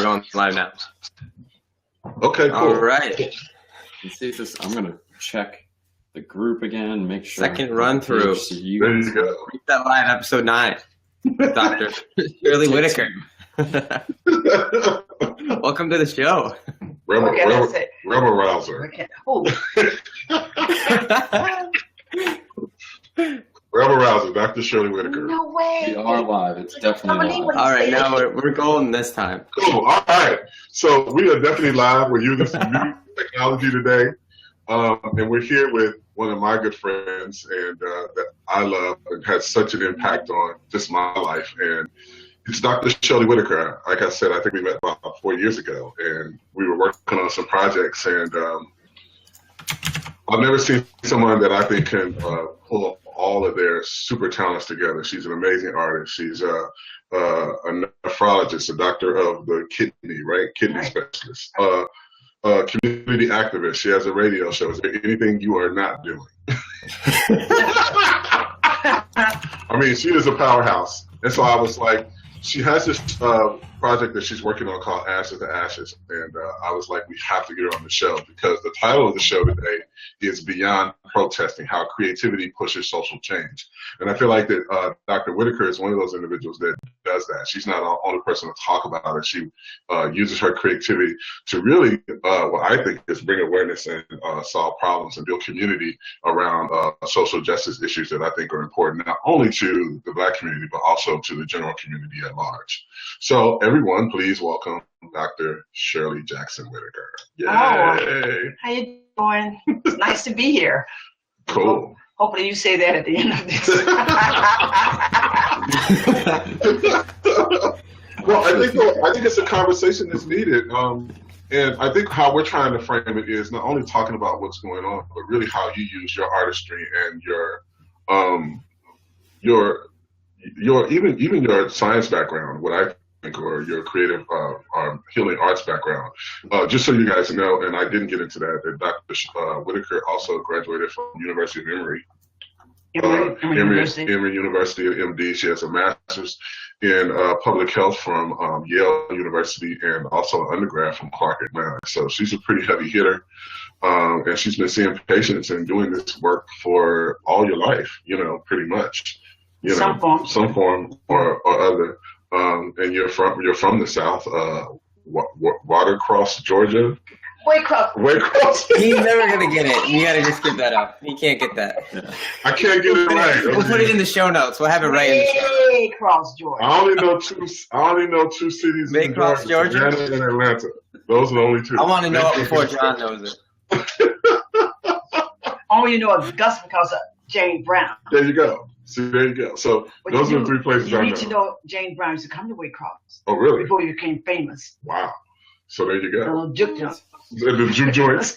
we're going live now. Okay, cool. All right. Let's see if this, I'm going to check the group again, make sure. Second run through. There you go. Read that live, episode 9. Dr. Shirley Whitaker. Welcome to the show. Rebel rouser. Rebel rouser, Dr. Shirley Whitaker. No way. We are live. It's definitely live. All right, now we're golden this time. Cool. All right. So we are definitely live. We're using some new technology today. And we're here with one of my good friends and that I love and has such an impact on just my life. And it's Dr. Shirley Whitaker. Like I said, I think we met about 4 years ago, and we were working on some projects. And I've never seen someone that I think can pull all of their super talents together. She's an amazing artist. She's a nephrologist, a doctor of the kidney, right? Kidney specialist. Community activist. She has a radio show. Is there anything you are not doing? I mean, she is a powerhouse. And so I was like, she has this project that she's working on called Ashes to Ashes. And I was like, we have to get her on the show because the title of the show today is Beyond Protesting, How Creativity Pushes Social Change. And I feel like that Dr. Whitaker is one of those individuals that does that. She's not the only person to talk about it. She uses her creativity to really, what I think is bring awareness and solve problems and build community around social justice issues that I think are important, not only to the Black community, but also to the general community at large. So everyone, please welcome Dr. Shirley Jackson Whitaker. Yay! Oh, how you doing? It's nice to be here. Cool. Hopefully you say that at the end of this. Well, I think it's a conversation that's needed. And I think how we're trying to frame it is not only talking about what's going on, but really how you use your artistry and your even your science background, what I think, or your creative healing arts background. Just so you guys know, and I didn't get into that Dr. Whitaker also graduated from University of Emory. Emory University of MD. She has a master's in public health from Yale University and also an undergrad from Clark Atlanta. So she's a pretty heavy hitter. And she's been seeing patients and doing this work for all your life, pretty much. Some form or other. And you're from the South, Watercross, Georgia. Waycross. He's never gonna get it. You gotta just give that up. He can't get that. I can't get it right. We'll put it in the show notes. We'll have it right in the show. Waycross, Georgia. I only know two cities in Georgia, Atlanta and Atlanta. Those are the only two. I want to know it before John knows it. Only you know Augusta because of Jane Brown. There you go. See, there you go. So but those are the 3 places I know. You need to know Jane Brown used to come to Waycross. Oh, really? Before you became famous. Wow. So there you go. The little juke joints. The juke joints.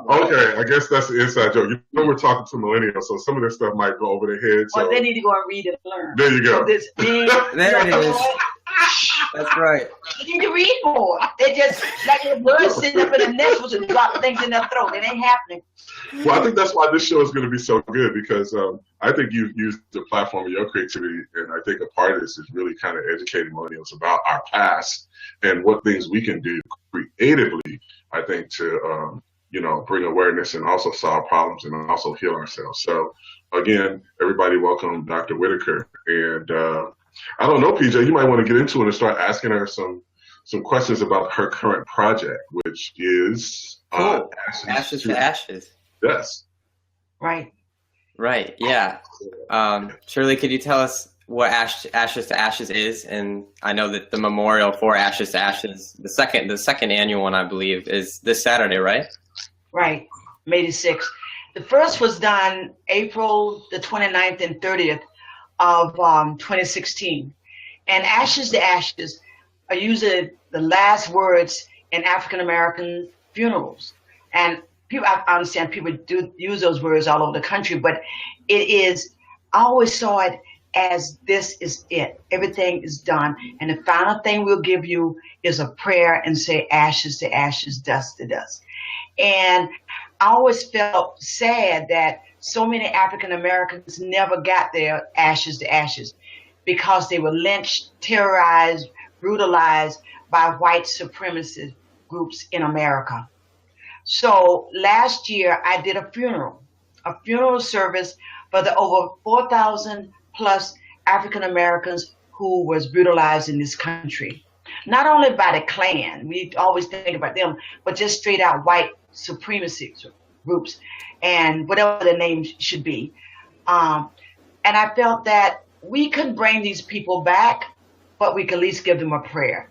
Okay, I guess that's the inside joke. We're talking to millennials, so some of this stuff might go over their heads. So. Well, they need to go and read and learn. There you go. There it is. That's right. You need to read more. They just like the birds sitting up in the nest with drop things in their throat. It ain't happening. Well, I think that's why this show is going to be so good because I think you've used the platform of your creativity, and I think a part of this is really kind of educating millennials about our past and what things we can do creatively. I think to bring awareness and also solve problems and also heal ourselves. So again, everybody, welcome Dr. Whitaker. And I don't know, PJ, you might want to get into it and start asking her some questions about her current project, which is Ashes to Ashes. Yes. Right. Yeah. Shirley, could you tell us what Ashes to Ashes is? And I know that the memorial for Ashes to Ashes, the second annual one, I believe, is this Saturday, right? Right. May the 6th. The first was done April the 29th and 30th of 2016. And Ashes to Ashes are usually the last words in African-American funerals. And I understand people do use those words all over the country, but I always saw it as this is it. Everything is done. And the final thing we'll give you is a prayer and say ashes to ashes, dust to dust. And I always felt sad that so many African Americans never got their ashes to ashes. because they were lynched, terrorized, brutalized by white supremacist groups in America. So last year I did a funeral service for the over 4,000 plus African Americans who was brutalized in this country. Not only by the Klan, we always think about them, but just straight out white supremacy groups and whatever the name should be. And I felt that we couldn't bring these people back, but we could at least give them a prayer.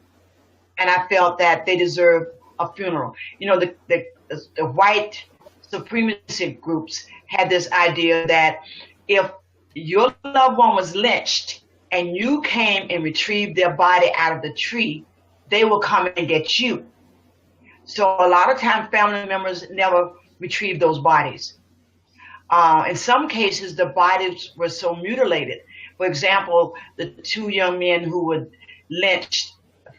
And I felt that they deserve a funeral. You know, the white supremacy groups had this idea that if your loved one was lynched and you came and retrieved their body out of the tree, they will come and get you. So a lot of times family members never retrieve those bodies. In some cases, the bodies were so mutilated. For example, the two young men who were lynched,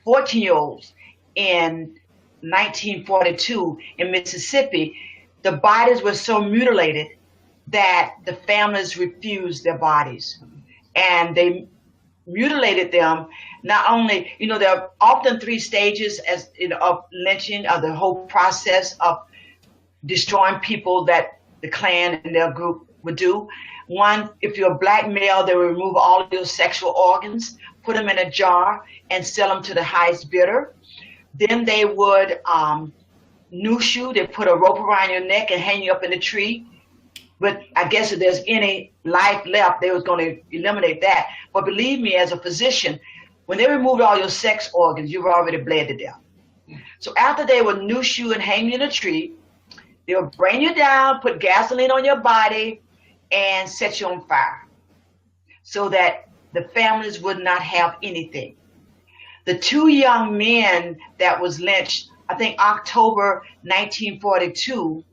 14-year-olds, in 1942 in Mississippi, the bodies were so mutilated that the families refused their bodies. And they mutilated them. Not only, you know, there are often 3 stages as of lynching, of the whole process of destroying people that the Klan and their group would do. One, if you're a black male, they would remove all of your sexual organs, put them in a jar, and sell them to the highest bidder. Then they would noose you. They put a rope around your neck and hang you up in a tree. But I guess if there's any life left, they was going to eliminate that. But believe me, as a physician, when they removed all your sex organs, you were already bled to death. So after they would noose you and hang you in a tree, they would bring you down, put gasoline on your body, and set you on fire so that the families would not have anything. The 2 young men that was lynched, I think October 1942,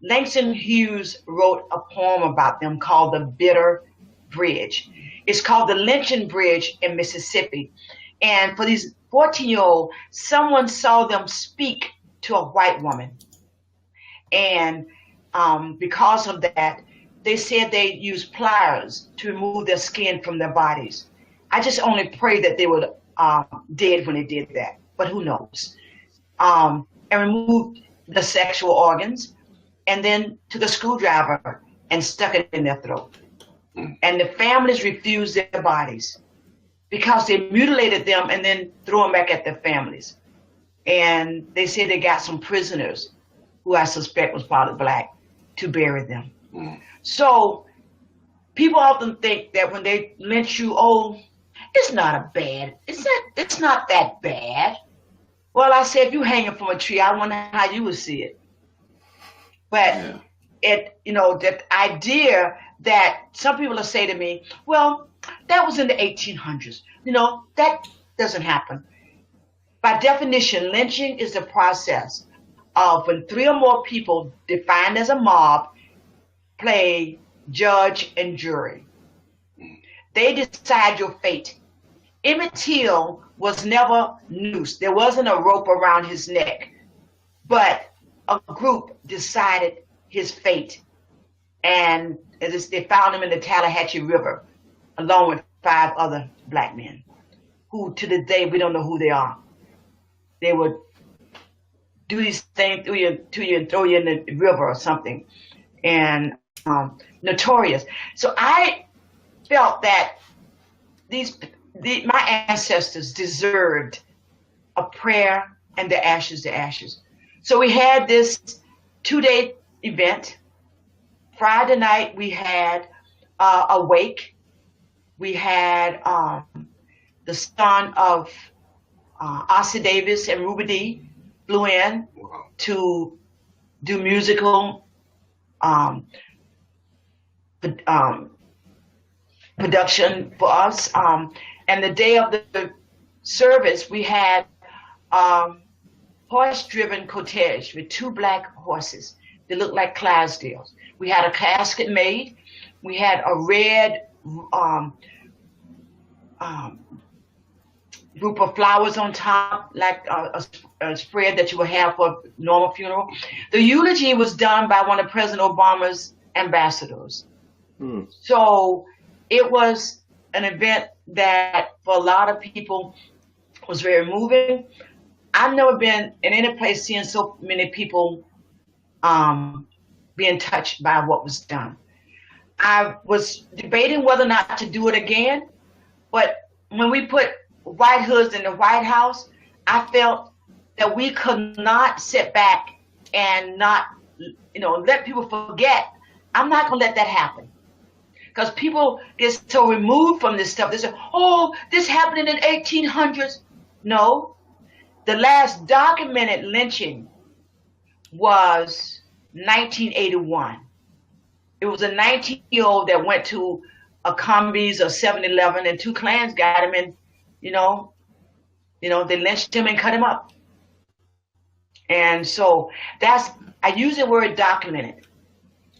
Langston Hughes wrote a poem about them called The Bitter Bridge. It's called the Lynching Bridge in Mississippi. And for these 14-year-olds, someone saw them speak to a white woman. And because of that, they said they used pliers to remove their skin from their bodies. I just only pray that they were dead when they did that, but who knows? And removed the sexual organs, and then took a screwdriver and stuck it in their throat. And the families refused their bodies because they mutilated them and then threw them back at their families. And they said they got some prisoners who I suspect was probably black to bury them. So people often think that when they lynch you, oh, it's not that bad. Well, I said, if you hanging from a tree, I wonder how you would see it. But that idea that some people will say to me, well, that was in the 1800s. That doesn't happen. By definition, lynching is the process of when 3 or more people defined as a mob play judge and jury. They decide your fate. Emmett Till was never noosed. There wasn't a rope around his neck, but a group decided his fate. And they found him in the Tallahatchie River, along with 5 other black men, who to this day, we don't know who they are. They would do these things to you and throw you in the river or something. And notorious. So I felt that my ancestors deserved a prayer and the ashes to ashes. So we had this 2-day event. Friday night we had a wake. We had the son of Ossie Davis and Ruby Dee flew in to do musical production for us. And the day of the service, we had horse-driven cortege with 2 black horses. They looked like Clydesdales. We had a casket made. We had a red group of flowers on top, like a spread that you would have for a normal funeral. The eulogy was done by one of President Obama's ambassadors. So it was an event that for a lot of people was very moving. I've never been in any place seeing so many people being touched by what was done. I was debating whether or not to do it again, but when we put white hoods in the White House, I felt that we could not sit back and not, let people forget. I'm not going to let that happen. Because people get so removed from this stuff. They say, oh, this happened in the 1800s. No, the last documented lynching was 1981. It was a 19-year-old that went to a Combies or 7-Eleven, and two Klans got him, and they lynched him and cut him up. And so I use the word documented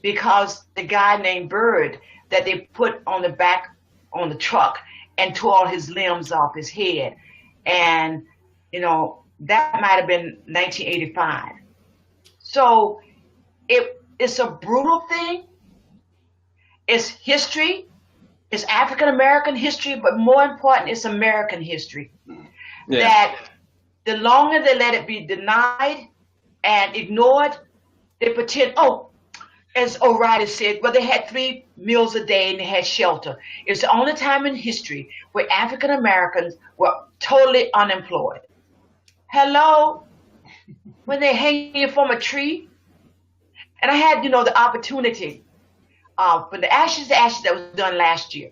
because the guy named Bird that they put on the back on the truck and tore all his limbs off his head, and that might have been 1985. So it's a brutal thing. It's history. It's African American history, but more important, it's American history. Yeah. That the longer they let it be denied and ignored, they pretend, as O'Reilly said, well, they had 3 meals a day and they had shelter. It's the only time in history where African Americans were totally unemployed. Hello? When they hang you from a tree? And I had, the opportunity for the Ashes to Ashes that was done last year.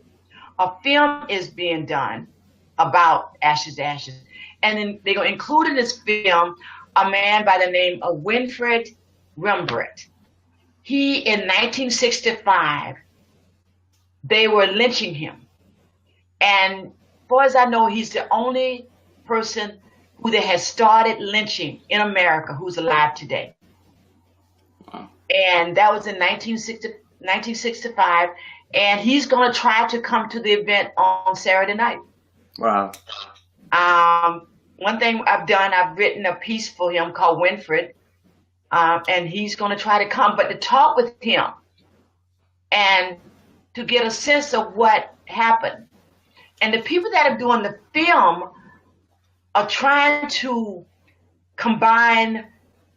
A film is being done about Ashes to Ashes. And then they're going to include in this film a man by the name of Winfred Rembrandt. He, in 1965, they were lynching him. And far as I know, he's the only person who they has started lynching in America who's alive today. Wow. And that was in 1965. And he's going to try to come to the event on Saturday night. Wow. One thing I've done, I've written a piece for him called Winfred. And he's going to try to come, but to talk with him and to get a sense of what happened. And the people that are doing the film are trying to combine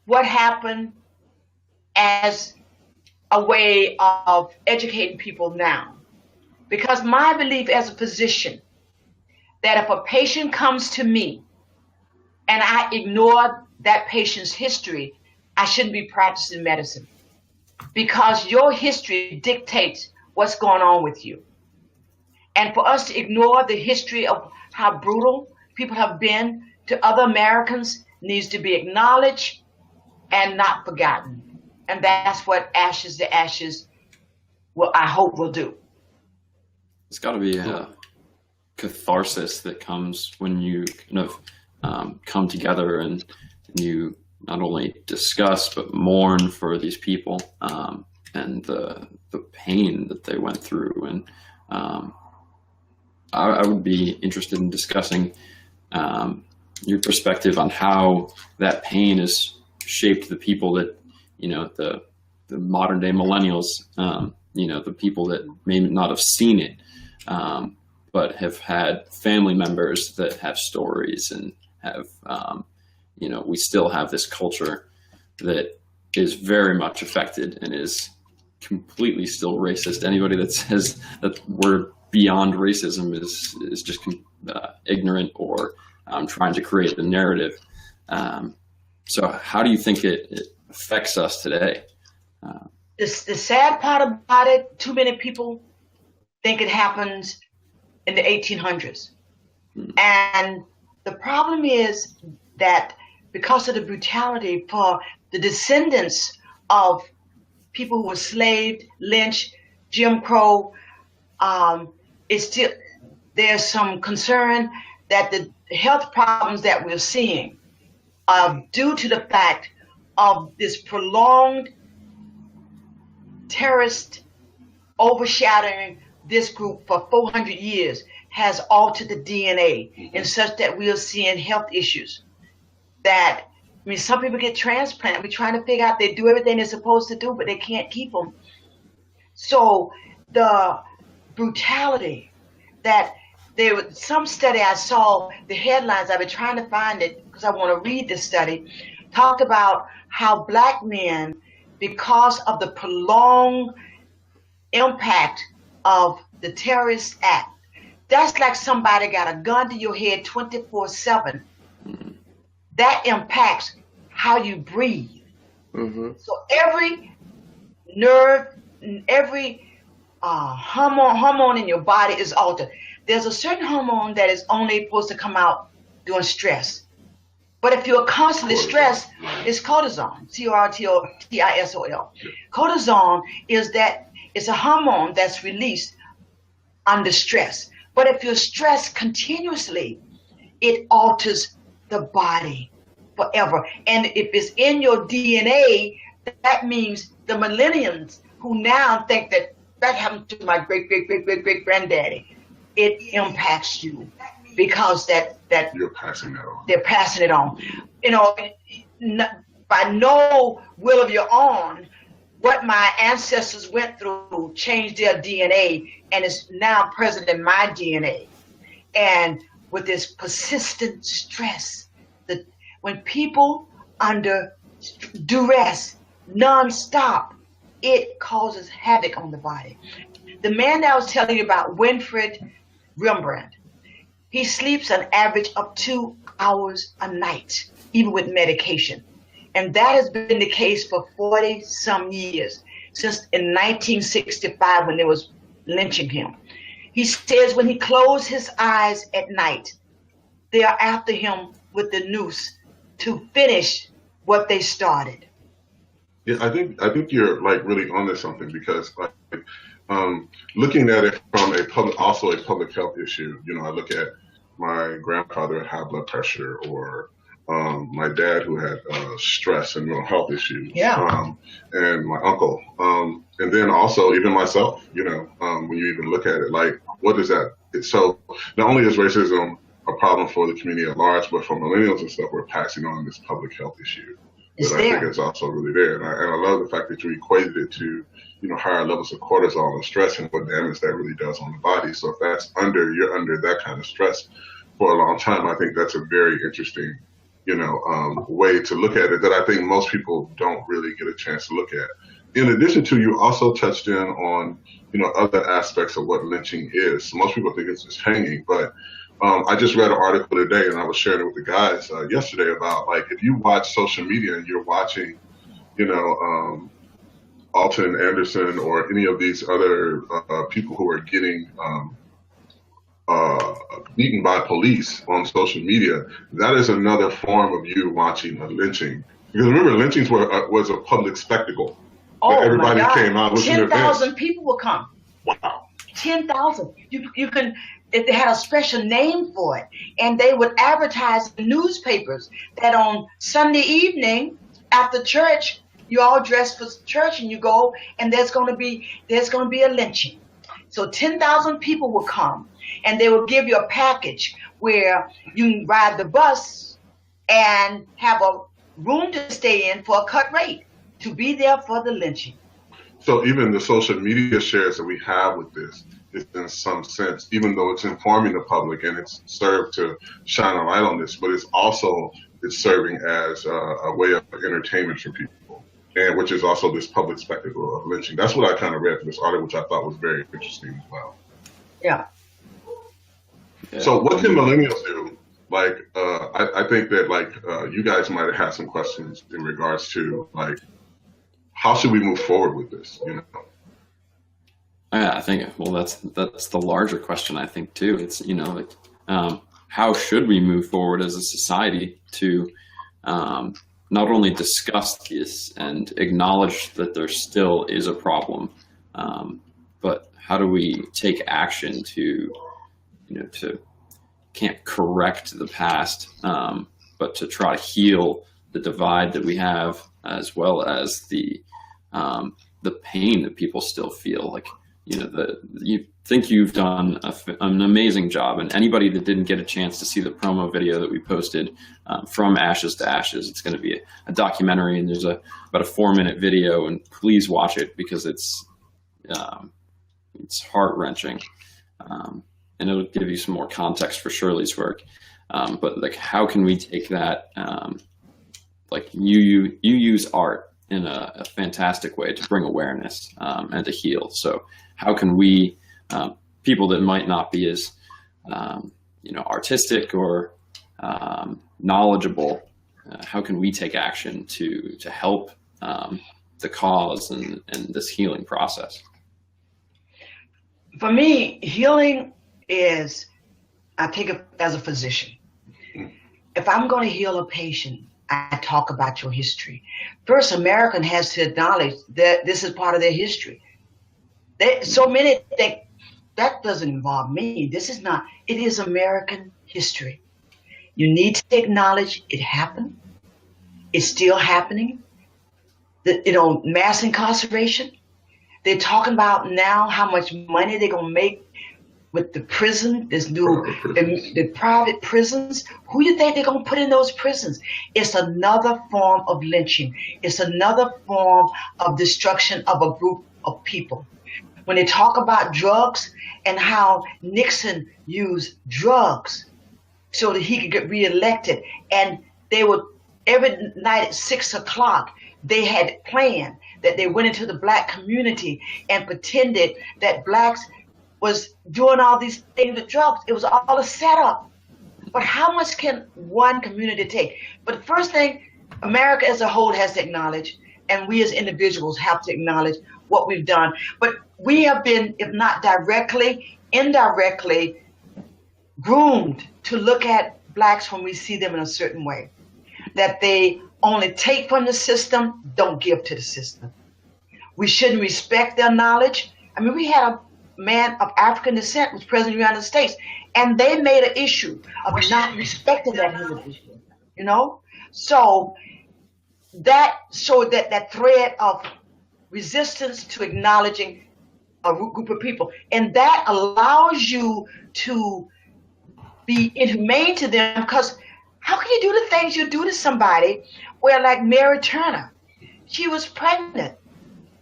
what happened as a way of educating people now. Because my belief as a physician, that if a patient comes to me and I ignore that patient's history, I shouldn't be practicing medicine, because your history dictates what's going on with you. And for us to ignore the history of how brutal people have been to other Americans needs to be acknowledged and not forgotten. And that's what Ashes to Ashes, I hope, will do. It's got to be a catharsis that comes when you kind of come together and you not only discuss but mourn for these people and the pain that they went through. And I would be interested in discussing your perspective on how that pain has shaped the people that, the modern day millennials, the people that may not have seen it, but have had family members that have stories and have, we still have this culture that is very much affected and is completely still racist. Anybody that says that we're beyond racism is just ignorant or trying to create the narrative. So how do you think it affects us today? The sad part about it, too many people think it happens in the 1800s. And the problem is that because of the brutality for the descendants of people who were slaved, lynched, Jim Crow, there's some concern that the health problems that we're seeing are due to the fact of this prolonged terrorist overshadowing this group for 400 years has altered the DNA in such that we are seeing health issues. Some people get transplanted. We're trying to figure out, they do everything they're supposed to do, but they can't keep them. So the brutality that there was some study I saw, the headlines, I've been trying to find it because I want to read this study, talked about how black men, because of the prolonged impact of the terrorist act, that's like somebody got a gun to your head 24/7. That impacts how you breathe. Mm-hmm. So every nerve, every hormone in your body is altered. There's a certain hormone that is only supposed to come out during stress. But if you're constantly stressed, it's cortisol, cortisol. Cortisol it's a hormone that's released under stress. But if you're stressed continuously, it alters the body forever. And if it's in your DNA, that means the millennials who now think that happened to my great granddaddy, it impacts you because that you're passing that on. They're passing it on. You know, by no will of your own, what my ancestors went through changed their DNA, and it's now present in my DNA. And with this persistent stress, when people under duress, nonstop, it causes havoc on the body. The man that I was telling you about, Winfred Rembrandt, he sleeps an average of 2 hours a night, even with medication. And that has been the case for 40-some years, since in 1965 when they was lynching him. He says when he closed his eyes at night, they are after him with the noose to finish what they started. Yeah, I think you're like really onto something, because like looking at it from a public health issue, you know, I look at my grandfather had high blood pressure, or my dad who had stress and mental health issues, and my uncle, and then also even myself, you know, when you even look at it, like, what is that? So not only is racism a problem for the community at large, but for millennials and stuff, we're passing on this public health issue. But I think it's also really there. And I love the fact that you equated it to, you know, higher levels of cortisol and stress and what damage that really does on the body. So if you're under that kind of stress for a long time, I think that's a very interesting, you know, way to look at it that I think most people don't really get a chance to look at. In addition to, you also touched in on, you know, other aspects of what lynching is. So most people think it's just hanging, but I just read an article today, and I was sharing it with the guys yesterday about, like, if you watch social media and you're watching, you know, Alton Anderson or any of these other people who are getting beaten by police on social media, that is another form of you watching a lynching. Because remember, lynchings was a public spectacle. Oh, everybody my God. came out. 10,000 people will come. Wow. 10,000. You can. If they had a special name for it, and they would advertise in newspapers that on Sunday evening after church, you all dress for church and you go, and there's going to be a lynching. So 10,000 people will come, and they will give you a package where you can ride the bus and have a room to stay in for a cut rate to be there for the lynching. So even the social media shares that we have with this is, in some sense, even though it's informing the public and it's served to shine a light on this, but it's serving as a way of entertainment for people, and which is also this public spectacle of lynching. That's what I kind of read from this article, which I thought was very interesting as well. Yeah. So what can millennials do? Like, I think that, like, you guys might have had some questions in regards to, like, how should we move forward with this, you know? Yeah, I think, well, that's the larger question, I think, too. It's, you know, like, how should we move forward as a society to not only discuss this and acknowledge that there still is a problem, but how do we take action to, you know, to can't correct the past, but to try to heal the divide that we have, as well as the pain that people still feel. Like, you know, you think you've done an amazing job, and anybody that didn't get a chance to see the promo video that we posted from Ashes to Ashes, it's going to be a documentary, and there's about a 4-minute video, and please watch it because it's heart-wrenching. and it'll give you some more context for Shirley's work. But like, how can we take that? Like you use art in a fantastic way to bring awareness and to heal. So how can we, people that might not be as artistic or knowledgeable, how can we take action to help the cause and this healing process? For me, healing is, I take it as a physician. If I'm going to heal a patient, I talk about your history. First, American has to acknowledge that this is part of their history. So many think that doesn't involve me. This is not, it is American history. You need to acknowledge it happened. It's still happening. Mass incarceration. They're talking about now how much money they're going to make with the prison, this new, the private prisons. Who do you think they're going to put in those prisons? It's another form of lynching. It's another form of destruction of a group of people. When they talk about drugs and how Nixon used drugs so that he could get reelected, and they would, every night at 6 o'clock, they had planned that they went into the black community and pretended that blacks was doing all these things with drugs. It was all a setup. But how much can one community take? But the first thing America as a whole has to acknowledge, and we as individuals have to acknowledge what we've done. But we have been, if not directly, indirectly groomed to look at blacks when we see them in a certain way. That they only take from the system, don't give to the system. We shouldn't respect their knowledge. I mean, we had a man of African descent was president of the United States, and they made an issue of not respecting that individual, So that thread of resistance to acknowledging a group of people, and that allows you to be inhumane to them, because how can you do the things you do to somebody where, like Mary Turner, she was pregnant.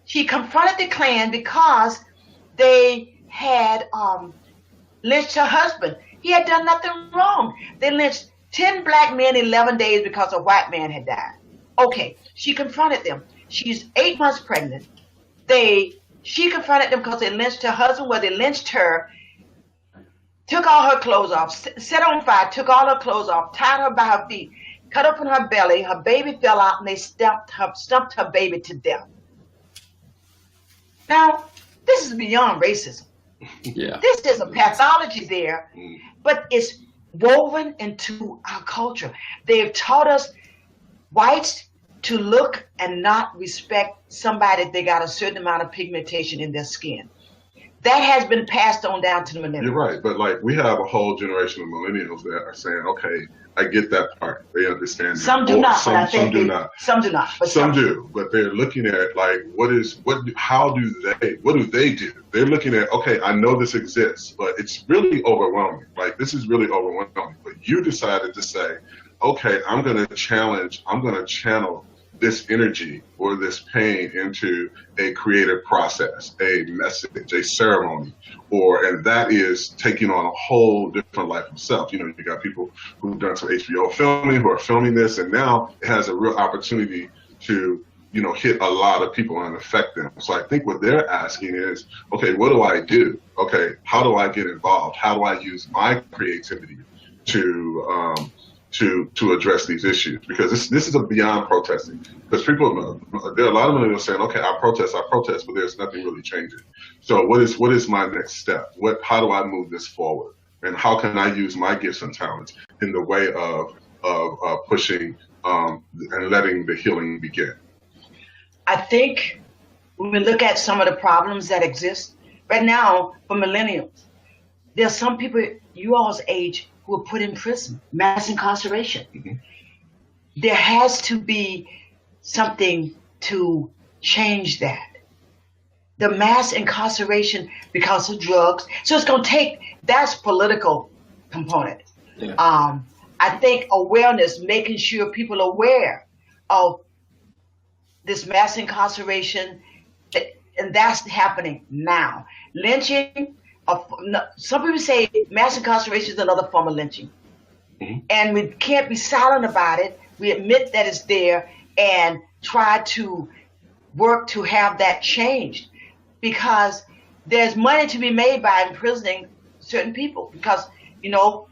She confronted the Klan because they had lynched her husband. He had done nothing wrong. They lynched 10 black men in 11 days because a white man had died. Okay, she confronted them. She's 8 months pregnant. She confronted them because they lynched her husband, where they lynched her, took all her clothes off, set her on fire, took all her clothes off, tied her by her feet, cut open her belly, her baby fell out, and they stumped her baby to death. Now, this is beyond racism. Yeah. This is a pathology there, but it's woven into our culture. They've taught us, whites, to look and not respect somebody if they got a certain amount of pigmentation in their skin. That has been passed on down to the millennials. You're right, but like we have a whole generation of millennials that are saying, okay, I get that part. They understand. Some do not. Some do not. Some do not. But some do. But they're looking at like, what do they do? They're looking at, okay, I know this exists, but it's really overwhelming. Like this is really overwhelming. But you decided to say, okay, I'm going to channel this energy or this pain into a creative process, a message, a ceremony, and that is taking on a whole different life of self. You got people who've done some HBO filming who are filming this, and now it has a real opportunity to, hit a lot of people and affect them. So I think what they're asking is, okay, what do I do? Okay, how do I get involved? How do I use my creativity to address these issues? Because this is a beyond protesting. Because people, there are a lot of millennials saying, okay, I protest, but there's nothing really changing. So what is my next step? How do I move this forward? And how can I use my gifts and talents in the way of pushing and letting the healing begin? I think when we look at some of the problems that exist right now for millennials, there are some people you all's age who are put in prison, mass incarceration. Mm-hmm. There has to be something to change that. The mass incarceration because of drugs. So it's going to take, that's political component. Yeah. I think awareness, making sure people are aware of this mass incarceration, and that's happening now. Lynching, some people say mass incarceration is another form of lynching. Mm-hmm. And we can't be silent about it. We admit that it's there and try to work to have that changed, because there's money to be made by imprisoning certain people, because, you know,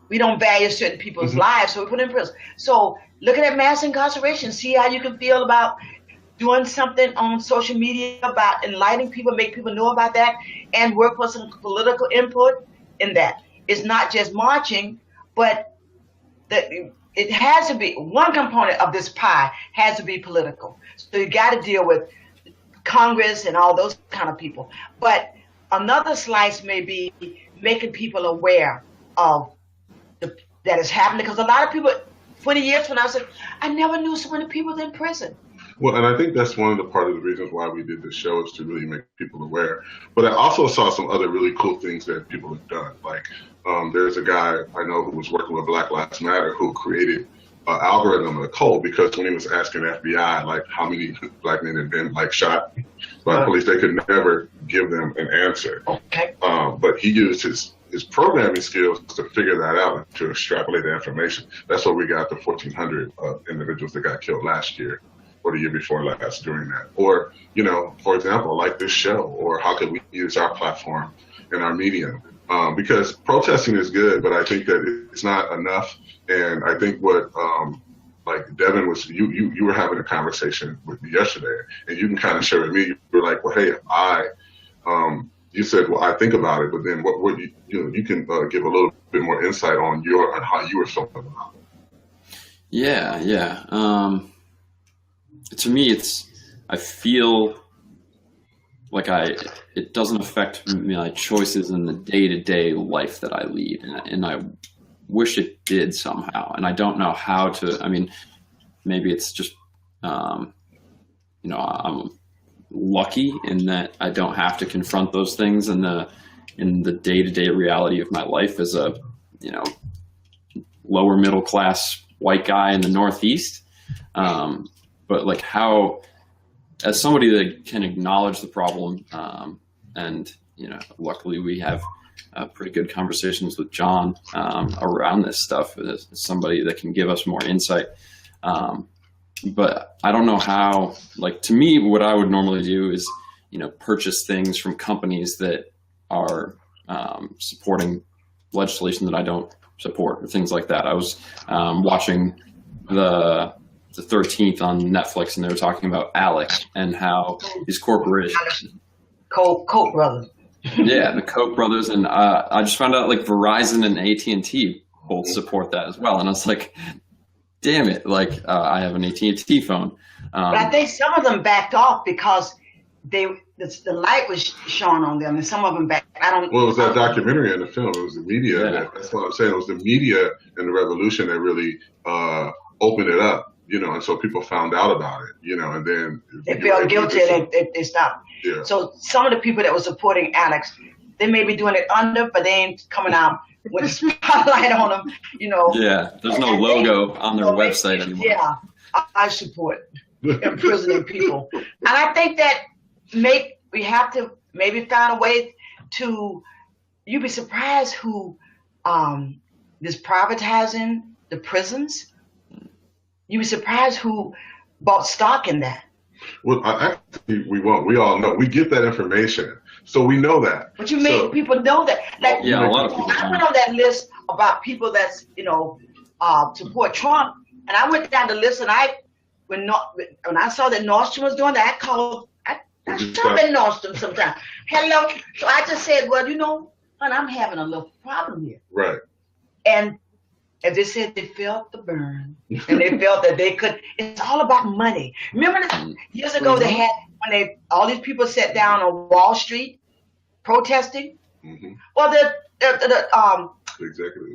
we don't value certain people's lives, so we put them in prison. So looking at mass incarceration, see how you can feel about doing something on social media about enlightening people, make people know about that, and work for some political input in that. It's not just marching, but it has to be, one component of this pie has to be political. So you got to deal with Congress and all those kind of people. But another slice may be making people aware of that is happening, because a lot of people, 20 years from now, said, I never knew so many people in prison. Well, and I think that's one of the part of the reasons why we did this show, is to really make people aware. But I also saw some other really cool things that people have done. Like there's a guy I know who was working with Black Lives Matter who created an algorithm, a code, because when he was asking FBI like how many black men had been like shot by police, they could never give them an answer. Okay. But he used his programming skills to figure that out and to extrapolate the information. That's where we got the 1,400 individuals that got killed last year, or the year before last during that. Or, you know, for example, like this show, or how could we use our platform and our medium? Because protesting is good, but I think that it's not enough. And I think what, like Devin was, you were having a conversation with me yesterday, and you can kind of share with me, you were like, well, hey, you said, well, I think about it, but then what you can give a little bit more insight on how you were feeling about it. Yeah. To me, I feel like it doesn't affect my choices in the day-to-day life that I lead, and I wish it did somehow. And I don't know how to. I mean, maybe it's just, I'm lucky in that I don't have to confront those things in the day-to-day reality of my life as a, lower middle class white guy in the Northeast. But like how, as somebody that can acknowledge the problem, and luckily we have pretty good conversations with John around this stuff, as somebody that can give us more insight. But I don't know how, like, to me, what I would normally do is, purchase things from companies that are supporting legislation that I don't support, or things like that. I was watching the 13th on Netflix, and they were talking about Alec and how these corporations, Koch brothers. Yeah, the Koch brothers, and I just found out like Verizon and AT&T both support that as well, and I was like, damn it! Like I have an AT&T phone. But I think some of them backed off because the light was shone on them, and some of them backed. Well, it was that documentary in the film. It was the media. Yeah. That's what I'm saying. It was the media and the revolution that really opened it up. And so people found out about it. And then they felt guilty and they stopped. Yeah. So some of the people that were supporting Alex, they may be doing it under, but they ain't coming out with a spotlight on them. Yeah, there's no logo on their website anymore. Yeah, I support imprisoning people, and I think that we have to maybe find a way to. You'd be surprised who is privatizing the prisons. You'd be surprised who bought stock in that. Well, actually, we won't. We all know. We get that information, so we know that. But you make people know that. Like, yeah, a lot of people. I went on that list about people that's support Trump, and I went down the list, and when I saw that Nordstrom was doing that, I shop at Nordstrom sometimes. Hello. So I just said, well, and I'm having a little problem here. Right. And as they said, they felt the burn, and they felt that they could. It's all about money. Remember years ago they had when all these people sat down on Wall Street protesting. Mm-hmm. Well, the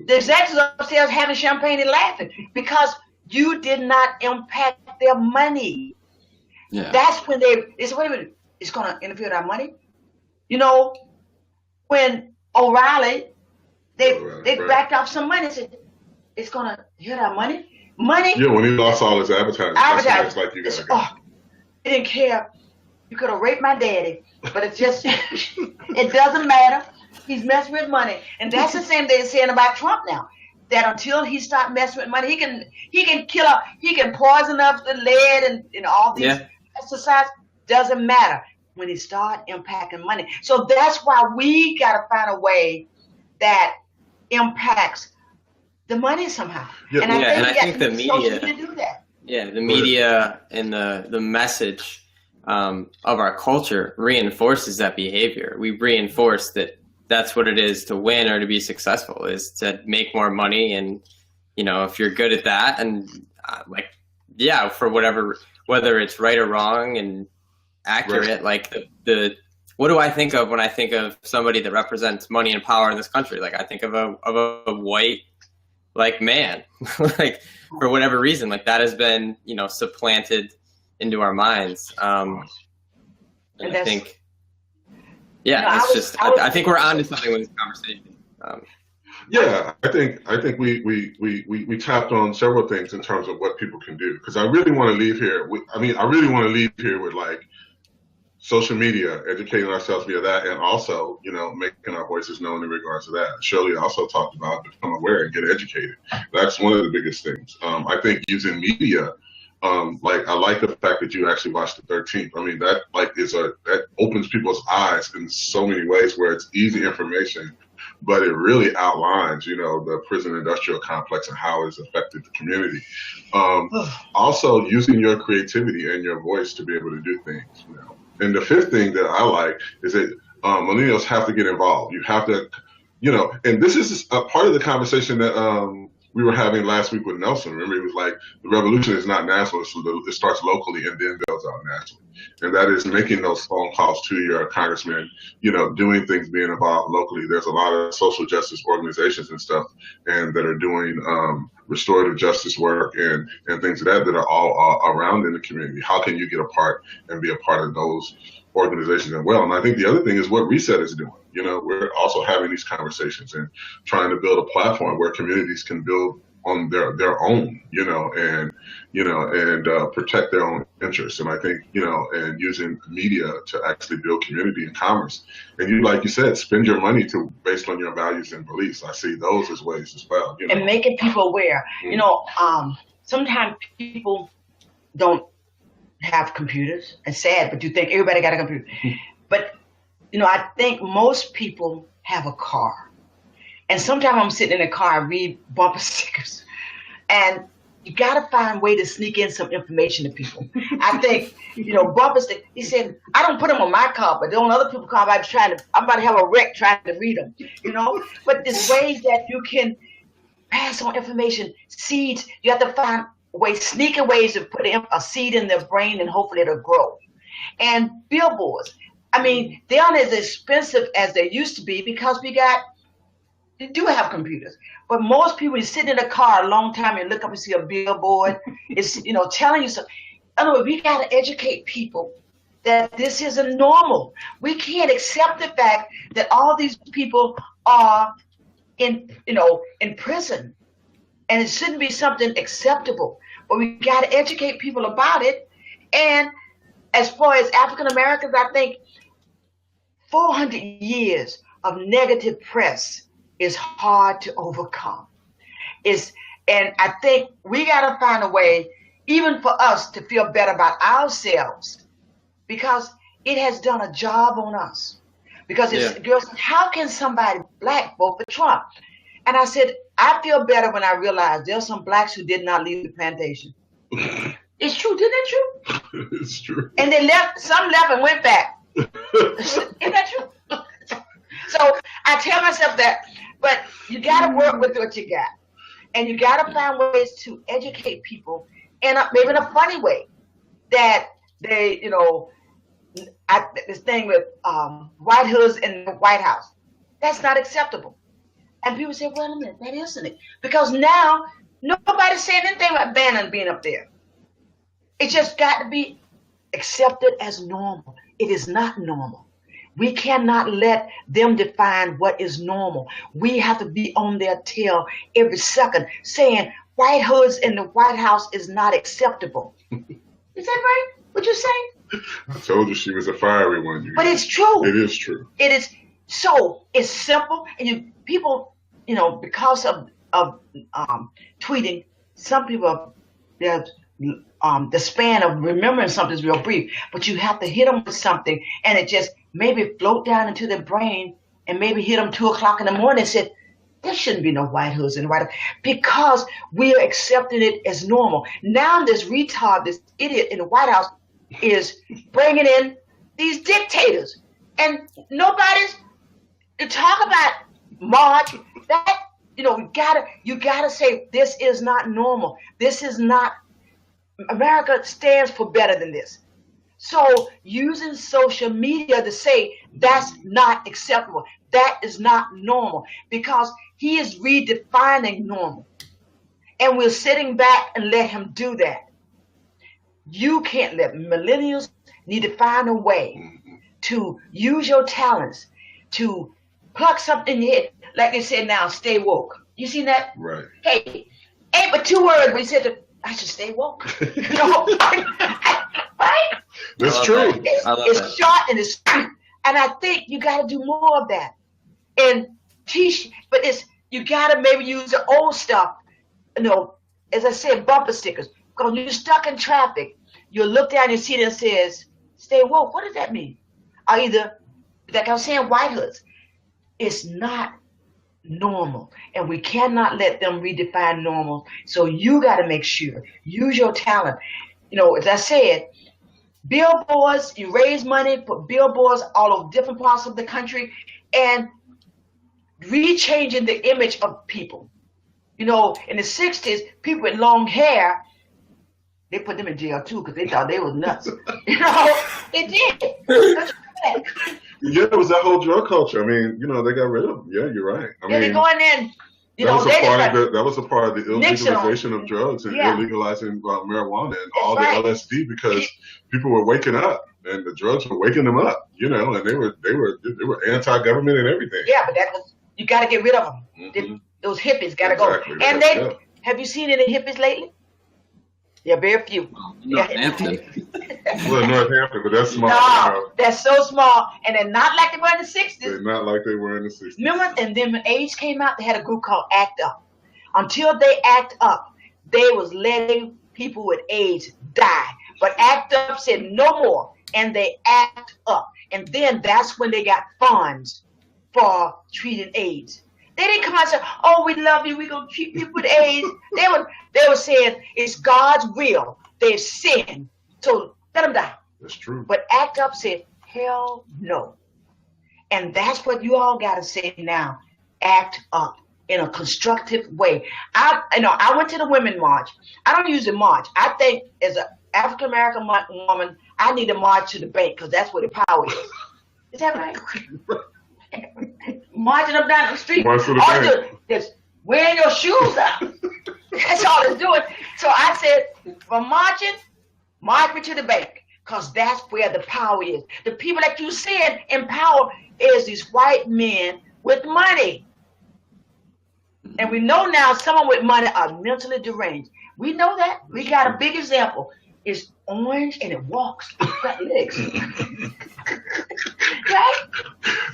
executives upstairs having champagne and laughing because you did not impact their money. Yeah. That's when they said, wait a minute, it's going to interfere with our money. When O'Reilly, they backed off some money and said, it's going to hit our money. Yeah, when he lost all his advertising. It's like you got to He didn't care. You could have raped my daddy, but it's just, it doesn't matter. He's messing with money, and that's the same they're saying about Trump now. That until he start messing with money, he can kill up, he can poison up the lead and all these pesticides. Doesn't matter when he start impacting money. So that's why we got to find a way that impacts the money somehow. Yeah, and I think the media to do that. Yeah, the media and the message of our culture reinforces that behavior. We reinforce that that's what it is to win or to be successful, is to make more money. And, you know, if you're good at that and for whatever, whether it's right or wrong and accurate, like the what do I think of when I think of somebody that represents money and power in this country? Like, I think of a white, like, man, like, for whatever reason, like, that has been, you know, supplanted into our minds. And I think, I think we're onto something with this conversation. I think we tapped on several things in terms of what people can do, because I really want to leave here with like social media, educating ourselves via that, and also, you know, making our voices known in regards to that. Shirley also talked about become aware and get educated. That's one of the biggest things. I think using media, I like the fact that you actually watched the 13th. I mean, that that opens people's eyes in so many ways, where it's easy information, but it really outlines, you know, the prison industrial complex and how it's affected the community. Also using your creativity and your voice to be able to do things, you know. And the fifth thing that I like is that millennials have to get involved. You have to, you know, and this is a part of the conversation that we were having last week with Nelson. Remember, he was like, the revolution is not national, it starts locally and then goes out nationally. And that is making those phone calls to your congressman, you know, doing things, being involved locally. There's a lot of social justice organizations and stuff and that are doing restorative justice work and things of that are all around in the community. How can you get a part and be a part of those organizations as well? And I think the other thing is what Reset is doing. You know, we're also having these conversations and trying to build a platform where communities can build on their own, and protect their own interests. And I think, and using media to actually build community and commerce. And you, like you said, spend your money based on your values and beliefs. I see those as ways as well. And making people aware. Mm-hmm. Sometimes people don't have computers. It's sad, but you think everybody got a computer. But, I think most people have a car. And sometimes I'm sitting in a car, I read bumper stickers. And you got to find a way to sneak in some information to people. I think, bumper stickers, he said, I don't put them on my car, but on other people's car, I'm about to have a wreck trying to read them, But there's ways that you can pass on information, seeds. You have to find ways, sneaky ways to put a seed in their brain and hopefully it'll grow. And billboards. I mean, they aren't as expensive as they used to be because we do have computers. But most people, you sit in a car a long time and look up and see a billboard. It's, telling you something. In other words, we got to educate people that this isn't normal. We can't accept the fact that all these people are in prison. And it shouldn't be something acceptable. But we got to educate people about it. And as far as African Americans, I think 400 years of negative press is hard to overcome. And I think we got to find a way, even for us, to feel better about ourselves, because it has done a job on us. Because girls, how can somebody black vote for Trump? And I said, I feel better when I realized there's some blacks who did not leave the plantation. It's true, isn't it true? It's true. And some left and went back. Isn't that true? So I tell myself that, but you got to work with what you got. And you got to find ways to educate people, and maybe in a funny way, that they, this thing with white hoods in the White House, that's not acceptable. And people say, well, a minute, that isn't it? Because now nobody's saying anything about Bannon being up there. It just got to be accepted as normal. It is not normal. We cannot let them define what is normal. We have to be on their tail every second saying white hoods in the White House is not acceptable. Is that right? What you say? I told you she was a fiery one. But it's true. It is true. It is. So it's simple, and people, because of tweeting, some people, the span of remembering something is real brief, but you have to hit them with something, and it just maybe float down into their brain, and maybe hit them 2 o'clock in the morning and said, there shouldn't be no white hoods in the White House, because we are accepting it as normal. Now this retard, this idiot in the White House is bringing in these dictators, and nobody's to talk about March. That you gotta say this is not normal. This is not. America stands for better than this. So using social media to say that's not acceptable, that is not normal, because he is redefining normal, and we're sitting back and let him do that. You can't let millennials need to find a way to use your talents to pluck something in your head. Like they said now, stay woke. You seen that? Right. Hey, ain't but 2 words, but he said I should stay woke. Right? That's true. It's short and it's sweet. And I think you got to do more of that. And teach, but you got to maybe use the old stuff, as I said, bumper stickers. Because you're stuck in traffic, you look down and see that says, stay woke. What does that mean? Or either, like I was saying, white hoods. It's not normal, and we cannot let them redefine normal. So you got to make sure, use your talent. As I said, billboards, you raise money, put billboards all over different parts of the country, and rechanging the image of people. In the 60s, people with long hair, they put them in jail too because they thought they was nuts. They did. Yeah, it was that whole drug culture. I mean, they got rid of them. Yeah, you're right. They're going in. That was a part of the illegalization of drugs and illegalizing marijuana and all the LSD, because people were waking up and the drugs were waking them up. And they were anti-government and everything. Yeah, but you got to get rid of them. Mm-hmm. Those hippies got to go. And have you seen any hippies lately? Yeah, very few. Northampton. Well, Northampton, but that's small. No, that's so small, and they're not like they were in the 60s. They're not like they were in the 60s. Remember, and then when AIDS came out, they had a group called ACT UP. Until they ACT UP, they was letting people with AIDS die. But ACT UP said no more, and they ACT UP. And then that's when they got funds for treating AIDS. They didn't come out and say, oh, we love you, we're going to treat people with AIDS. They were saying it's God's will. They've sinned, so let them die. That's true. But ACT UP said, hell no. And that's what you all got to say now. ACT UP in a constructive way. I went to the Women's March. I don't usually march. I think as an African-American woman, I need to march to the bank because that's where the power is. Is that right? Marching up down the street. March to the bank. Just wearing your shoes out. That's all it's doing. So I said, for marching, march me to the bank, because that's where the power is. The people that you said in power is these white men with money. And we know now someone with money are mentally deranged. We know that. We got a big example. It's orange and it walks. It's got legs. Right?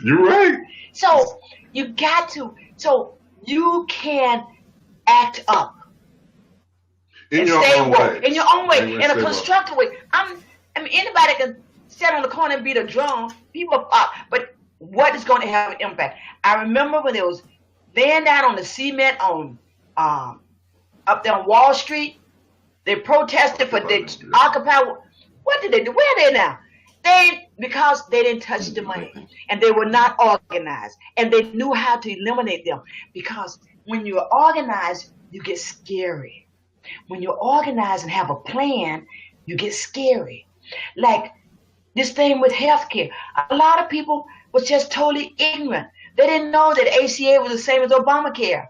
You're right. So you got to. So you can ACT UP. In your own way. In your own way. In a constructive way. Anybody can sit on the corner and beat a drum. People pop. But what is going to have an impact? I remember when it was laying down on the cement on up there on Wall Street. They protested for the Occupy. What did they do? Where are they now? Because they didn't touch the money, and they were not organized, and they knew how to eliminate them. Because when you're organized, you get scary. When you're organized and have a plan, you get scary. Like this thing with healthcare. A lot of people was just totally ignorant. They didn't know that ACA was the same as Obamacare,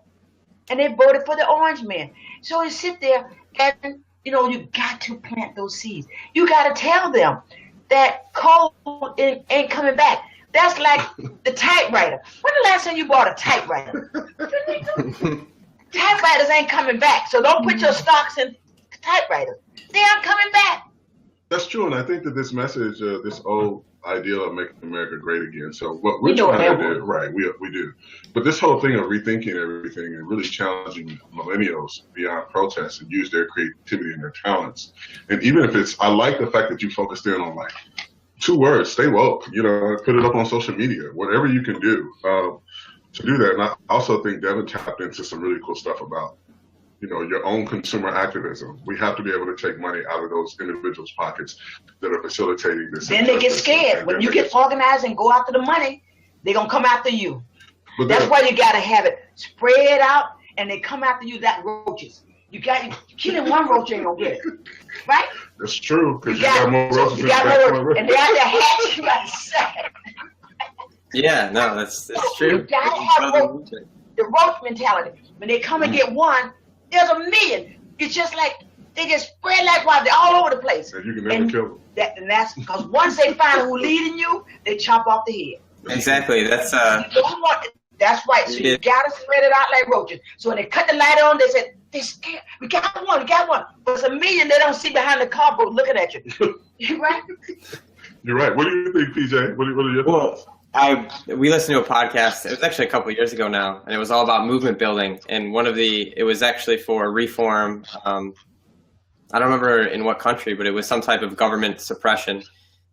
and they voted for the orange man. So they sit there. And, you got to plant those seeds. You got to tell them that coal ain't coming back. That's like the typewriter. When the last time you bought a typewriter? Typewriters ain't coming back. So don't put your stocks in typewriters. They aren't coming back. That's true. And I think that this message, this old ideal of making America great again. So what We we're know trying that to do, right? We do. But this whole thing of rethinking everything and really challenging millennials beyond protests and use their creativity and their talents. And even if it's, I like the fact that you focused in on like 2 words: stay woke. You know, put it up on social media, whatever you can do to do that. And I also think Devin tapped into some really cool stuff about, you know, your own consumer activism. We have to be able to take money out of those individuals' pockets that are facilitating this. Then they get scared. When you get organized and go after the money, they're going to come after you. But that's why you got to have it spread out, and they come after you like roaches. You killing one roach ain't going to get it. Right? That's true, because you got more roaches. You got more, and they have to hatch you at the second. Yeah, no, that's true. You got to have the roach mentality. When they come and get one, there's a million. It's just like they just spread like wildfire. They're all over the place. And you can never kill them. And that's because once they find who's leading you, they chop off the head. Exactly. That's that's right. So you gotta spread it out like roaches. So when they cut the light on, they said, "They scared. We got one. But it's a million they don't see behind the cardboard looking at you." You right? You're right. What do you think, PJ? What are your thoughts? We listened to a podcast. It was actually a couple of years ago now, and it was all about movement building. And it was actually for reform. I don't remember in what country, but it was some type of government suppression,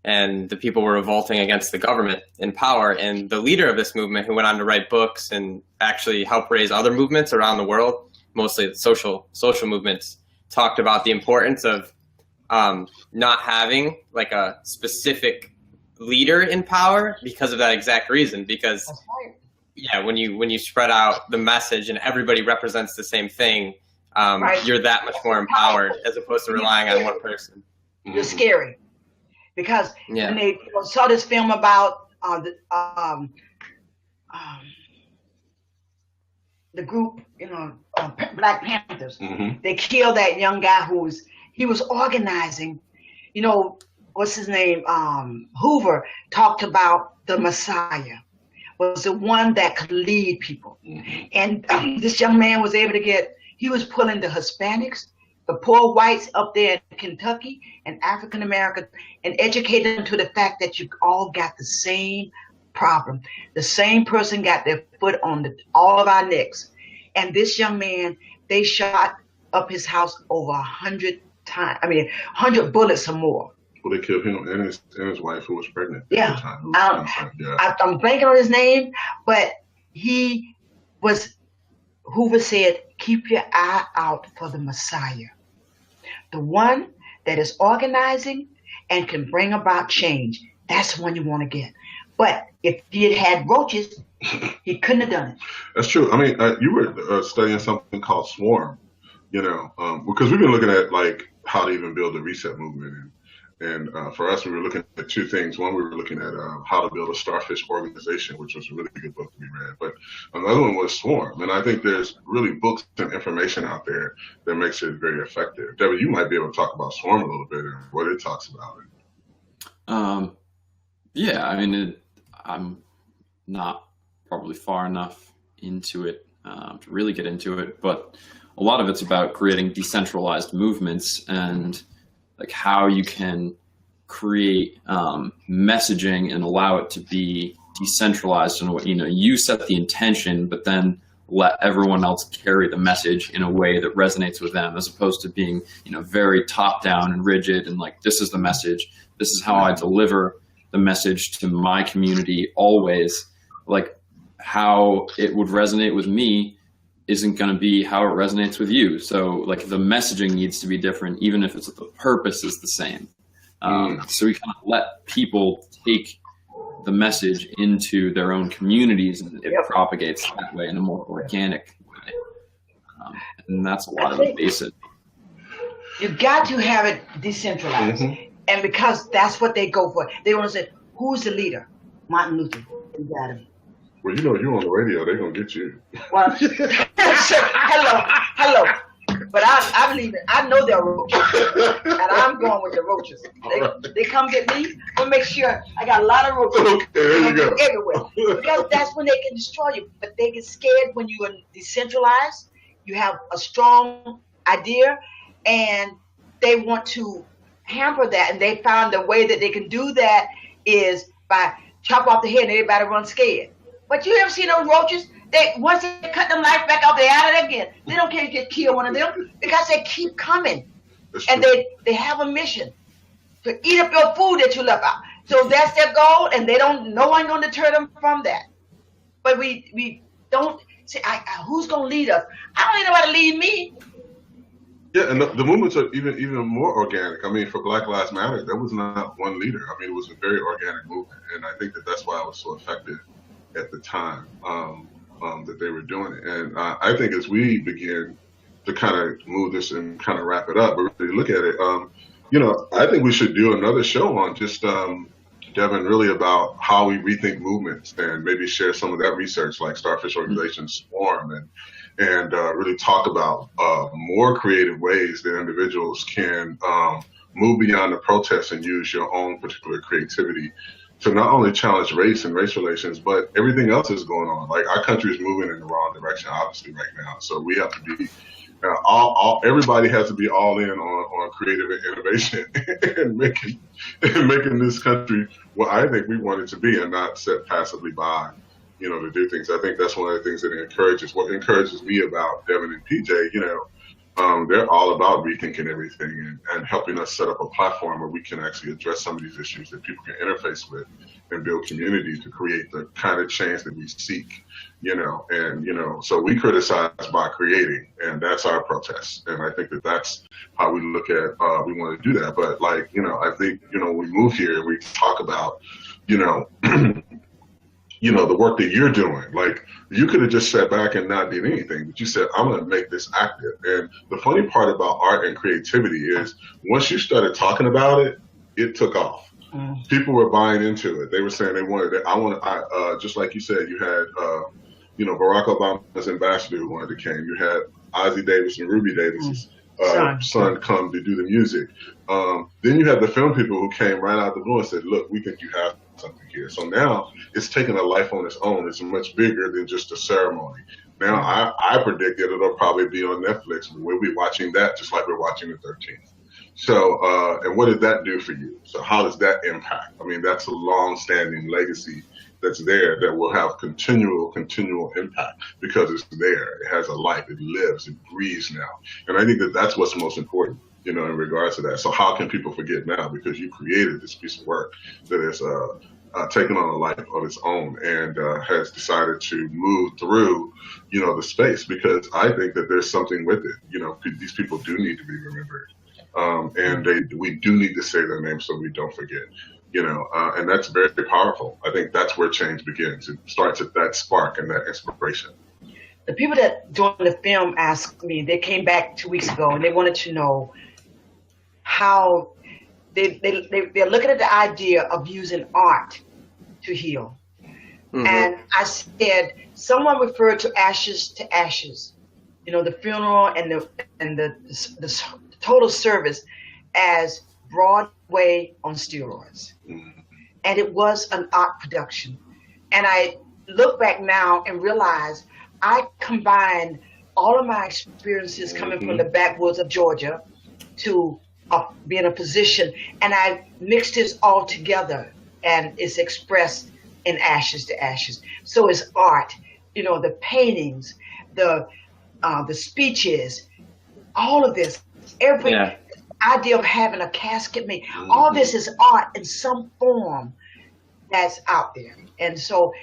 and the people were revolting against the government in power. And the leader of this movement, who went on to write books and actually help raise other movements around the world, mostly social movements, talked about the importance of not having like a specific leader in power because of that exact reason. Because when you spread out the message and everybody represents the same thing, you're that much more empowered as opposed to relying on one person. You're scary because when they saw this film about the group, Black Panthers, they killed that young guy he was organizing. What's his name? Hoover talked about the Messiah was the one that could lead people. And this young man was able to he was pulling the Hispanics, the poor whites up there in Kentucky, and African Americans, and educated them to the fact that you all got the same problem. The same person got their foot on all of our necks. And this young man, they shot up his house over 100 times. 100 bullets or more. Well, they killed him and his wife, who was pregnant. Yeah. At the time. I'm blanking on his name, but Hoover said, keep your eye out for the Messiah. The one that is organizing and can bring about change. That's the one you want to get. But if he had roaches, he couldn't have done it. That's true. You were studying something called Swarm, because we've been looking at like how to even build a reset movement. And for us, we were looking at 2 things. One, we were looking at how to build a starfish organization, which was a really good book to be read. But another one was Swarm. And I think there's really books and information out there that makes it very effective. Debbie, you might be able to talk about Swarm a little bit and what it talks about. I'm not probably far enough into it to really get into it, but a lot of it's about creating decentralized movements and like how you can create messaging and allow it to be decentralized and you set the intention, but then let everyone else carry the message in a way that resonates with them, as opposed to being very top down and rigid and like, this is the message, this is how I deliver the message to my community always. Like how it would resonate with me isn't going to be how it resonates with you. So like the messaging needs to be different, even if the purpose is the same. So we kind of let people take the message into their own communities, and it propagates that way in a more organic way. And that's a lot of the basic. You got to have it decentralized. And because that's what they go for. They want to say, who's the leader? Martin Luther. You got him. Well, you're on the radio, they're going to get you. Well, hello. But I believe it. I know they're roaches. And I'm going with the roaches. They come get me. We'll make sure I got a lot of roaches. Okay, there you go. Everywhere. Because that's when they can destroy you. But they get scared when you are decentralized. You have a strong idea. And they want to hamper that. And they found the way that they can do that is by chop off the head and everybody runs scared. But you ever see those roaches? They once they cut them life back off, they're out of it again. They don't care if you kill one of them because they keep coming. And they have a mission to eat up your food that you left out. So that's their goal, and no one gonna deter them from that. But we don't say, who's gonna lead us? I don't need nobody to lead me. Yeah, and the movements are even more organic. I mean, for Black Lives Matter, there was not one leader. I mean, it was a very organic movement, and I think that's why it was so effective at the time that they were doing it. And I think as we begin to kind of move this and kind of wrap it up, but really look at it, I think we should do another show on just Devin, really about how we rethink movements and maybe share some of that research, like Starfish Organization's Swarm, and really talk about more creative ways that individuals can move beyond the protests and use your own particular creativity to not only challenge race and race relations, but everything else is going on. Like, our country is moving in the wrong direction, obviously, right now. So we have to be, everybody has to be all in on creative innovation and making this country what I think we want it to be, and not sit passively by, to do things. I think that's one of the things that what encourages me about Devin and PJ, they're all about rethinking everything and helping us set up a platform where we can actually address some of these issues that people can interface with and build community to create the kind of change that we seek, so we criticize by creating, and that's our protest. And I think that's how we look at, we want to do that. But I think, we move here and we talk about, the work that you're doing. Like, you could have just sat back and not did anything, but you said, I'm going to make this active. And the funny part about art and creativity is once you started talking about it, it took off. People were buying into it. They were saying they wanted it. Just like you said, you had, Barack Obama's ambassador who wanted to came. You had Ozzie Davis and Ruby Davis's son come to do the music. Then you had the film people who came right out the blue and said, look, we think you have something here. So now it's taken a life on its own. It's much bigger than just a ceremony. Now I predict that it'll probably be on Netflix. We'll be watching that just like we're watching the 13th. So, and what did that do for you? So how does that impact? I mean, that's a long-standing legacy that's there that will have continual impact because it's there. It has a life. It lives. It breathes now. And I think that's what's most important, in regards to that. So how can people forget now? Because you created this piece of work that is taken on a life of its own and has decided to move through, the space, because I think that there's something with it. These people do need to be remembered. And we do need to say their names so we don't forget, and that's very powerful. I think that's where change begins. It starts at that spark and that inspiration. The people that doing the film asked me, they came back 2 weeks ago and they wanted to know how they're looking at the idea of using art to heal. And I said, someone referred to ashes, the funeral and the total service as Broadway on steroids. And it was an art production. And I look back now and realize I combined all of my experiences coming from the backwoods of Georgia to being a physician, and I mixed this all together, and it's expressed in Ashes to Ashes. So it's art, the paintings, the speeches, all of this, every idea of having a casket made, all this is art in some form that's out there. And so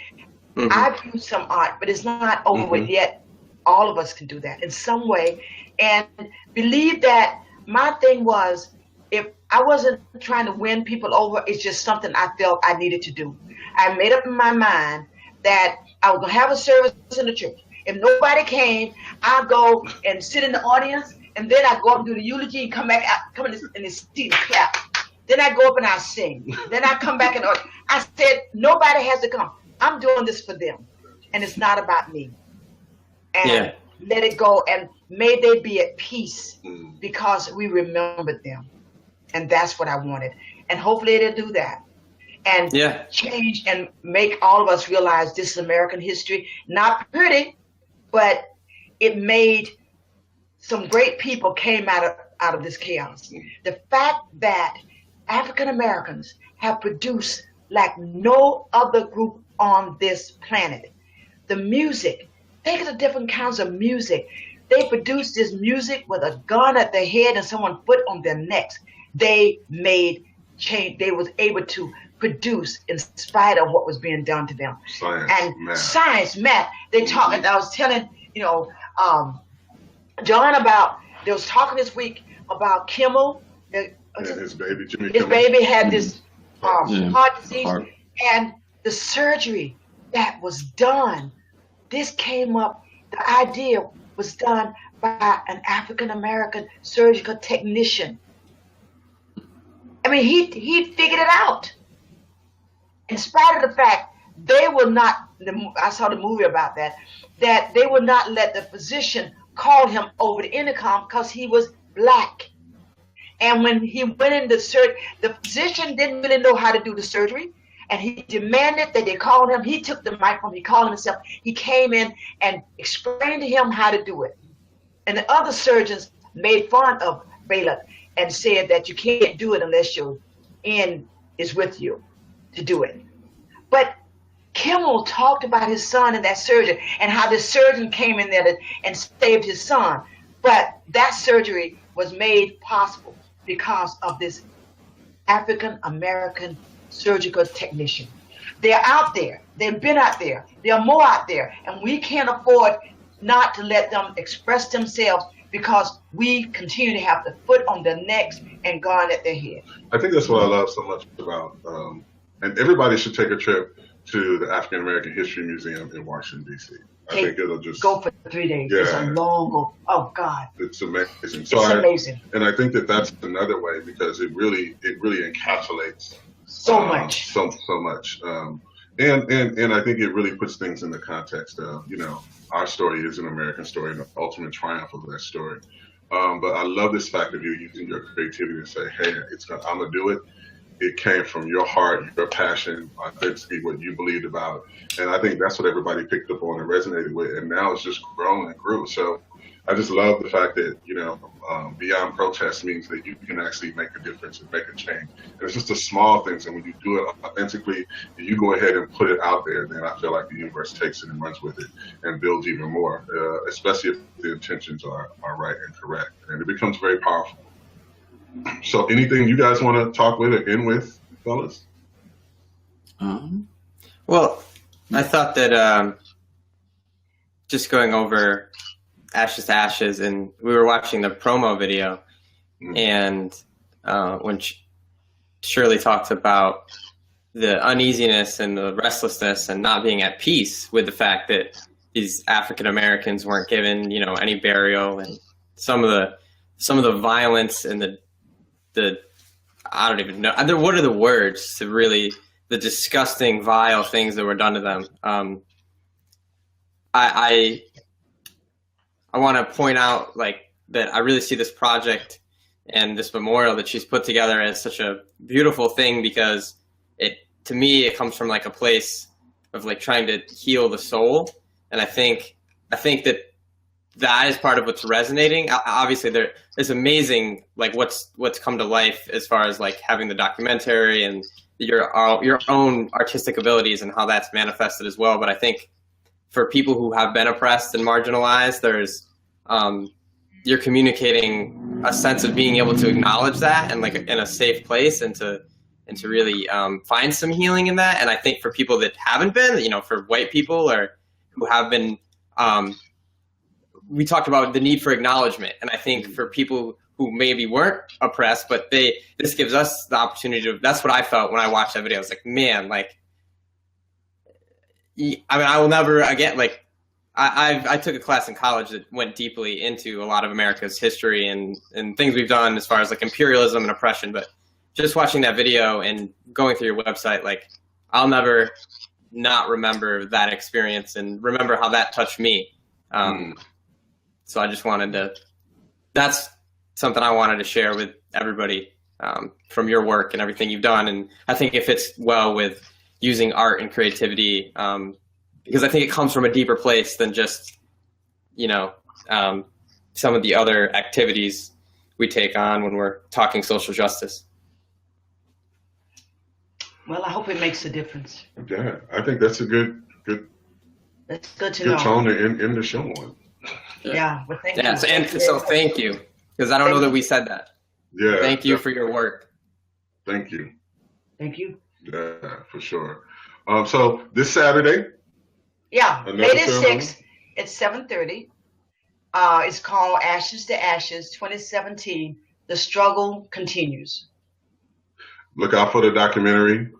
I've used some art, but it's not over with yet. All of us can do that in some way, and believe that. My thing was, if I wasn't trying to win people over, it's just something I felt I needed to do. I made up in my mind that I was going to have a service in the church. If nobody came, I'd go and sit in the audience, and then I'd go up and do the eulogy and come back out, come in the seat and clap. Then I go up and I sing. Then I come back and I said, nobody has to come. I'm doing this for them, and it's not about me. And let it go, and may they be at peace because we remembered them. And that's what I wanted. And hopefully they'll do that and change and make all of us realize this is American history. Not pretty, but it made some great people came out of this chaos. The fact that African Americans have produced like no other group on this planet. The music, think of the different kinds of music. They produced this music with a gun at their head and someone foot on their necks. They made change. They was able to produce in spite of what was being done to them. Science, math. They talking. I was telling John about. They was talking this week about Kimmel. And his baby, Jimmy His Kimmel. baby had this heart disease, Heart. and the surgery that was done. This came up. The idea was done by an African American surgical technician. I mean, he figured it out. In spite of the fact they will not, I saw the movie about that they would not let the physician call him over the intercom because he was black. And when he went into surgery, the physician didn't really know how to do the surgery. And he demanded that they call him. He took the microphone, he called himself. He came in and explained to him how to do it. And the other surgeons made fun of Balak and said that you can't do it unless your end is with you to do it. But Kimmel talked about his son and that surgeon and how the surgeon came in there and saved his son. But that surgery was made possible because of this African American surgical technician. They're out there. They've been out there. There are more out there. And we can't afford not to let them express themselves because we continue to have the foot on their necks and gun at their head. I think that's what I love so much about, and everybody should take a trip to the African American History Museum in Washington, D.C. I think it'll just go for 3 days. Yeah. It's a long, oh God. It's amazing. It's amazing. And I think that's another way because it really encapsulates so much. So much. And I think it really puts things in the context of, our story is an American story and the ultimate triumph of that story. But I love this fact of you using your creativity to say, hey, I'm going to do it. It came from your heart, your passion, authenticity, what you believed about. And I think that's what everybody picked up on and resonated with. And now it's just grown and grew. So I just love the fact that, beyond protest means that you can actually make a difference and make a change. And it's just the small things. And when you do it authentically, you go ahead and put it out there, then I feel like the universe takes it and runs with it and builds even more, especially if the intentions are right and correct. And it becomes very powerful. So anything you guys want to talk with or end with, fellas? Well, I thought that just going over Ashes to Ashes, and we were watching the promo video, and when Shirley talked about the uneasiness and the restlessness and not being at peace with the fact that these African Americans weren't given, any burial, and some of the violence and the I don't even know what are the words to really the disgusting, vile things that were done to them. I want to point out that I really see this project and this memorial that she's put together as such a beautiful thing because to me it comes from a place of trying to heal the soul, and I think that is part of what's resonating. Obviously, it's amazing what's come to life as far as having the documentary and your own artistic abilities and how that's manifested as well. But I think for people who have been oppressed and marginalized, there's you're communicating a sense of being able to acknowledge that and in a safe place and to really find some healing in that. And I think for people that haven't been, for white people or who have been. We talked about the need for acknowledgement, and I think for people who maybe weren't oppressed, but this gives us the opportunity to. That's what I felt when I watched that video. I was like, man, I will never again. I took a class in college that went deeply into a lot of America's history and things we've done as far as imperialism and oppression. But just watching that video and going through your website, I'll never not remember that experience and remember how that touched me. So I just that's something I wanted to share with everybody from your work and everything you've done. And I think it fits well with using art and creativity because I think it comes from a deeper place than just, some of the other activities we take on when we're talking social justice. Well, I hope it makes a difference. Yeah, I think that's a good That's good to know. tone to end the show on. Yeah, well, thank you. So thank you, because I don't know that we said that. Yeah. Thank you for your work. Thank you. Thank you. Yeah, for sure. So this Saturday. Yeah, Another May the ceremony? 6th at 7:30. It's called Ashes to Ashes 2017. The struggle continues. Look out for the documentary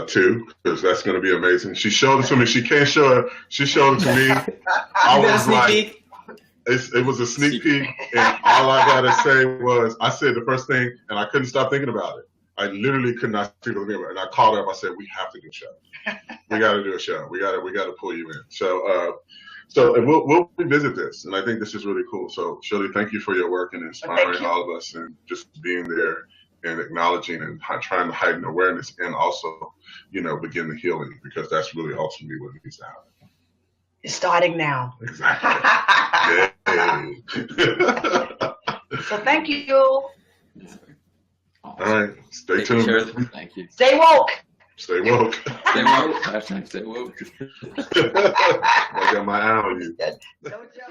too, because that's going to be amazing. She showed it to me. She can't show it. She showed it to me. I was like, it was a sneak peek, and all I gotta say was, I said the first thing, and I couldn't stop thinking about it. I literally could not stop thinking about it, and I called her up. I said, "We have to do a show. We got to do a show. We got to pull you in." So, and we'll revisit this, and I think this is really cool. So, Shirley, thank you for your work and inspiring all of us, and just being there and acknowledging and trying to heighten awareness, and also, begin the healing, because that's really ultimately what needs to happen. It's starting now. Exactly. So thank you. All right. Stay tuned. Shirley. Thank you. Stay woke. Stay woke. Stay woke. Hashtag stay woke. I got my eye on you. Don't jump.